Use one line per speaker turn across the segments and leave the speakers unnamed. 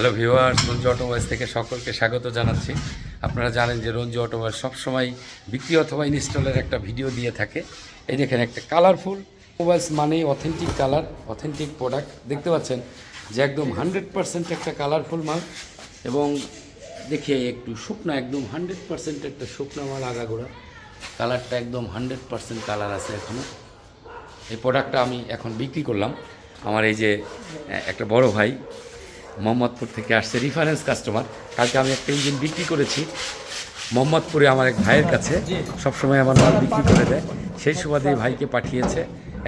Hello viewers, Ranju automobiles থেকে সকলকে স্বাগত জানাচ্ছি। আপনারা জানেন যে রঞ্জু অটোমোবাইল সবসময় বিক্রি অথবা ইনস্টলের একটা ভিডিও দিয়ে থাকে। এই দেখেন একটা কালারফুল মোবাইলস মানেই অথেন্টিক কালার, অথেন্টিক প্রোডাক্ট। দেখতে পাচ্ছেন যে একদম 100% একটা কালারফুল মাল, এবং দেখে একটু শুকনা, একদম 100% একটা শুকনা মাল, আগাগোড়া কালারটা একদম 100% কালার আছে এখনও। এই প্রোডাক্টটা আমি এখন বিক্রি করলাম। আমার এই যে একটা বড় ভাই মোহাম্মদপুর থেকে আসছে, রেফারেন্স কাস্টমার। কালকে আমি একটা ইঞ্জিন বিক্রি করেছি মোহাম্মদপুরে আমার এক ভাইয়ের কাছে, সবসময় আমার মাল বিক্রি করে দেয়, সেই সুবাদে ভাইকে পাঠিয়েছে।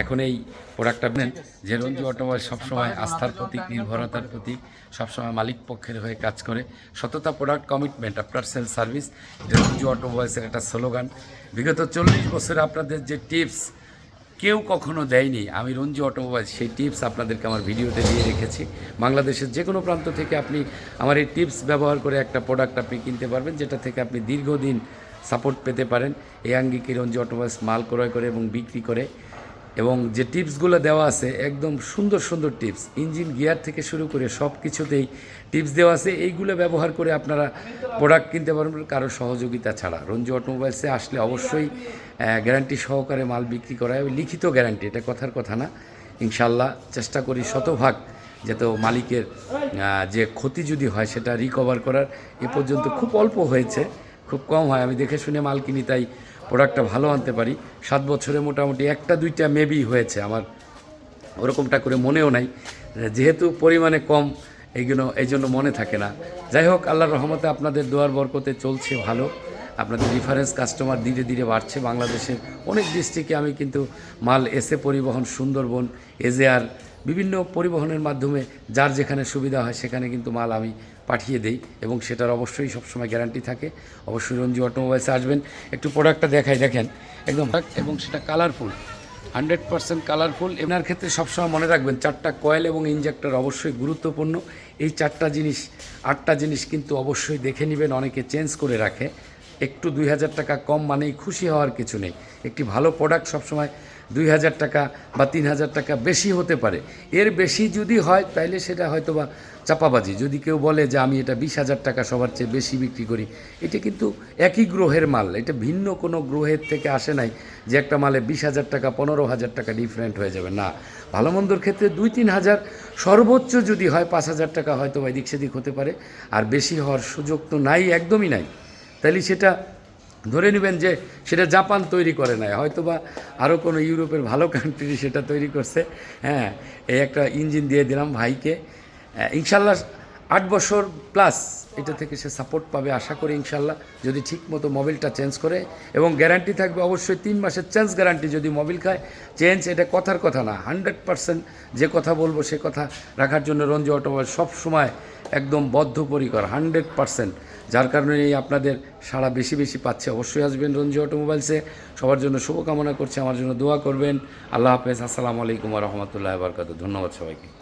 এখন এই প্রোডাক্টটা নেন যে রঞ্জু অটোমোবাইল সবসময় আস্থার প্রতীক, নির্ভরতার প্রতীক, সবসময় মালিক পক্ষের হয়ে কাজ করে। সততা, product, commitment, after sale service, এটা রঞ্জু অটোমোবাইলসের একটা স্লোগান। বিগত 40 বছরে আপনাদের যে টিপস কেউ কখনো দেয়নি, আমি রঞ্জু অটোমোবাইল সেই টিপস আপনাদেরকে আমার ভিডিওতে দিয়ে রেখেছি। বাংলাদেশের যে কোনো প্রান্ত থেকে আপনি আমার এই টিপস ব্যবহার করে একটা প্রোডাক্ট আপনি কিনতে পারবেন, যেটা থেকে আপনি দীর্ঘদিন সাপোর্ট পেতে পারেন। এই আঙ্গিকে রঞ্জু অটোমোবাইলস মাল ক্রয় করে এবং বিক্রি করে, এবং যে টিপসগুলো দেওয়া আছে একদম সুন্দর সুন্দর টিপস, ইঞ্জিন গিয়ার থেকে শুরু করে সব কিছুতেই টিপস দেওয়া আছে। এইগুলো ব্যবহার করে আপনারা প্রোডাক্ট কিনতে পারবেন কারো সহযোগিতা ছাড়া। রঞ্জু অটোমোবাইলসে আসলে অবশ্যই গ্যারান্টি সহকারে মাল বিক্রি করা হয়, লিখিত গ্যারান্টি, এটা কথার কথা না। ইনশাল্লাহ চেষ্টা করি শতভাগ যাতে মালিকের যে ক্ষতি যদি হয় সেটা রিকভার করার। এ পর্যন্ত খুব অল্প হয়েছে, খুব কম হয়, আমি দেখে শুনে মাল কিনি, তাই প্রোডাক্টটা ভালো আনতে পারি। 7 বছরে মোটামুটি একটা দুইটা মেবি হয়েছে, আমার ওরকমটা করে মনেও নাই, যেহেতু পরিমাণে কম এইগুলো, এই জন্য মনে থাকে না। যাই হোক, আল্লাহর রহমতে আপনাদের দোয়ার বরকতে চলছে ভালো। আপনাদের রেফারেন্স কাস্টমার ধীরে ধীরে বাড়ছে। বাংলাদেশের অনেক ডিস্ট্রিক্টে আমি কিন্তু মাল এসে পরিবহন, সুন্দরবন, এজেআর, বিভিন্ন পরিবহনের মাধ্যমে যার যেখানে সুবিধা হয় সেখানে কিন্তু মাল আমি পাঠিয়ে দেই, এবং সেটার অবশ্যই সবসময় গ্যারান্টি থাকে। অবশ্যই রঞ্জু অটোমোবাইলসে আসবেন। একটু প্রোডাক্টটা দেখাই, দেখেন একদম, এবং সেটা কালারফুল, 100% কালারফুল। এনার ক্ষেত্রে সবসময় মনে রাখবেন 4টা কয়েল এবং ইঞ্জেক্টর অবশ্যই গুরুত্বপূর্ণ। এই 4টা জিনিস, 8টা জিনিস কিন্তু অবশ্যই দেখে নেবেন। অনেকে চেঞ্জ করে রাখে। একটু 2000 টাকা কম মানেই খুশি হওয়ার কিছু নেই। একটি ভালো প্রোডাক্ট সবসময় 2000 টাকা বা 3000 টাকা বেশি হতে পারে। এর বেশি যদি হয় তাইলে সেটা হয়তো বা চাপাবাজি। যদি কেউ বলে যে আমি এটা 20,000 টাকা সবার চেয়ে বেশি বিক্রি করি, এটা কিন্তু একই গ্রহের মাল, এটা ভিন্ন কোনো গ্রহের থেকে আসে নাই যে একটা মালে 20,000 টাকা 15,000 টাকা ডিফারেন্ট হয়ে যাবে না। ভালো মন্দর ক্ষেত্রে 2-3 হাজার, সর্বোচ্চ যদি হয় 5,000 টাকা হয়তো বা এদিক সেদিক হতে পারে, আর বেশি হওয়ার সুযোগ তো নাই, একদমই নাই। তাইলে সেটা ধরে নেবেন যে সেটা জাপান তৈরি করে নাই, হয়তো বা আরও কোনো ইউরোপের ভালো কান্ট্রি সেটা তৈরি করছে। হ্যাঁ, এই একটা ইঞ্জিন দিয়ে দিলাম ভাইকে, ইনশাল্লাহ 8 বছর প্লাস এটা থেকে সে সাপোর্ট পাবে আশা করি ইনশাল্লাহ, যদি ঠিক মতো মোবিলটা চেঞ্জ করে। এবং গ্যারান্টি থাকবে অবশ্যই 3 মাসের চেঞ্জ গ্যারান্টি। যদি মোবিল খায় চেঞ্জ, এটা কথার কথা না, 100% যে কথা বলবো সে কথা রাখার জন্য রঞ্জু অটোমোবাইল সবসময় একদম বদ্ধপরিকর, 100%। যার কারণে এই আপনাদের সাড়া বেশি বেশি পাচ্ছে। অবশ্যই আসবেন রঞ্জু অটোমোবাইলসে। সবার জন্য শুভকামনা করছি, আমার জন্য দোয়া করবেন। আল্লাহ হাফেজ, আসসালামু আলাইকুম ওয়া রাহমাতুল্লাহি ওয়া বারাকাতুহু। ধন্যবাদ সবাইকে।